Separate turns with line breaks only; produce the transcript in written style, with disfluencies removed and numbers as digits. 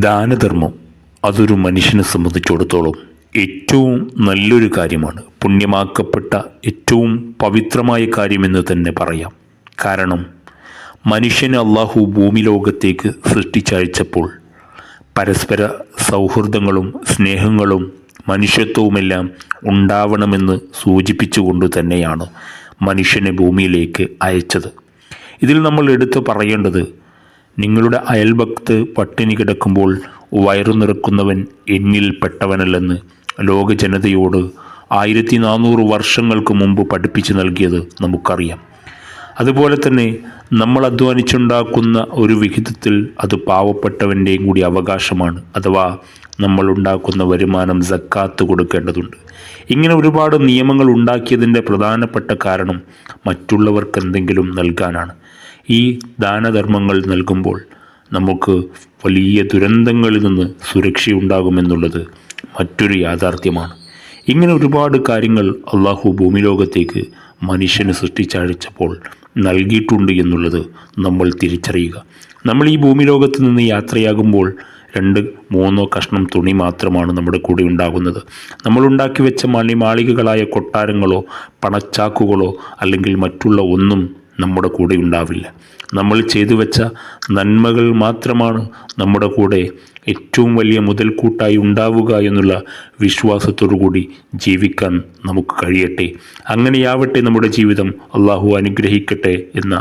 ദാനധർമ്മം അതൊരു മനുഷ്യനെ സംബന്ധിച്ചിടത്തോളം ഏറ്റവും നല്ലൊരു കാര്യമാണ്. പുണ്യമാക്കപ്പെട്ട ഏറ്റവും പവിത്രമായ കാര്യമെന്ന് തന്നെ പറയാം. കാരണം മനുഷ്യനെ അള്ളാഹു ഭൂമി ലോകത്തേക്ക് സൃഷ്ടിച്ചയച്ചപ്പോൾ പരസ്പര സൗഹൃദങ്ങളും സ്നേഹങ്ങളും മനുഷ്യത്വവുമെല്ലാം ഉണ്ടാവണമെന്ന് സൂചിപ്പിച്ചുകൊണ്ട് തന്നെയാണ് മനുഷ്യനെ ഭൂമിയിലേക്ക് അയച്ചത്. ഇതിൽ നമ്മൾ എടുത്തു പറയേണ്ടത്, നിങ്ങളുടെ അയൽപക്കത്ത് പട്ടിണി കിടക്കുമ്പോൾ വയറു നിറക്കുന്നവൻ എന്നിൽ പെട്ടവനല്ലെന്ന് ലോക ജനതയോട് 1400 വർഷങ്ങൾക്ക് മുമ്പ് പഠിപ്പിച്ചു നൽകിയത് നമുക്കറിയാം. അതുപോലെ തന്നെ നമ്മൾ അധ്വാനിച്ചുണ്ടാക്കുന്ന ഒരു വിഹിതത്തിൽ അത് പാവപ്പെട്ടവൻ്റെയും കൂടി അവകാശമാണ്. അഥവാ നമ്മളുണ്ടാക്കുന്ന വരുമാനം സക്കാത്ത് കൊടുക്കേണ്ടതുണ്ട്. ഇങ്ങനെ ഒരുപാട് നിയമങ്ങൾ ഉണ്ടാക്കിയതിൻ്റെ പ്രധാനപ്പെട്ട കാരണം മറ്റുള്ളവർക്ക് എന്തെങ്കിലും നൽകാനാണ്. ഈ ദാനധർമ്മങ്ങൾ നൽകുമ്പോൾ നമുക്ക് വലിയ ദുരന്തങ്ങളിൽ നിന്ന് സുരക്ഷയുണ്ടാകുമെന്നുള്ളത് മറ്റൊരു യാഥാർത്ഥ്യമാണ്. ഇങ്ങനെ ഒരുപാട് കാര്യങ്ങൾ അള്ളാഹു ഭൂമി ലോകത്തേക്ക് മനുഷ്യന് സൃഷ്ടിച്ചയച്ചപ്പോൾ നൽകിയിട്ടുണ്ട് എന്നുള്ളത് നമ്മൾ തിരിച്ചറിയുക. നമ്മൾ ഈ ഭൂമി ലോകത്ത് നിന്ന് യാത്രയാകുമ്പോൾ 2-3 കഷ്ണം തുണി മാത്രമാണ് നമ്മുടെ കൂടെ ഉണ്ടാകുന്നത്. നമ്മളുണ്ടാക്കി വെച്ച മണിമാളികകളായ കൊട്ടാരങ്ങളോ പണച്ചാക്കുകളോ അല്ലെങ്കിൽ മറ്റുള്ള ഒന്നും നമ്മുടെ കൂടെ ഉണ്ടാവില്ല. നമ്മൾ ചെയ്തു വെച്ച നന്മകൾ മാത്രമാണ് നമ്മുടെ കൂടെ ഏറ്റവും വലിയ മുതൽക്കൂട്ടായി ഉണ്ടാവുക എന്നുള്ള വിശ്വാസത്തോടു കൂടി ജീവിക്കാൻ നമുക്ക് കഴിയട്ടെ. അങ്ങനെയാവട്ടെ നമ്മുടെ ജീവിതം. അള്ളാഹു അനുഗ്രഹിക്കട്ടെ എന്ന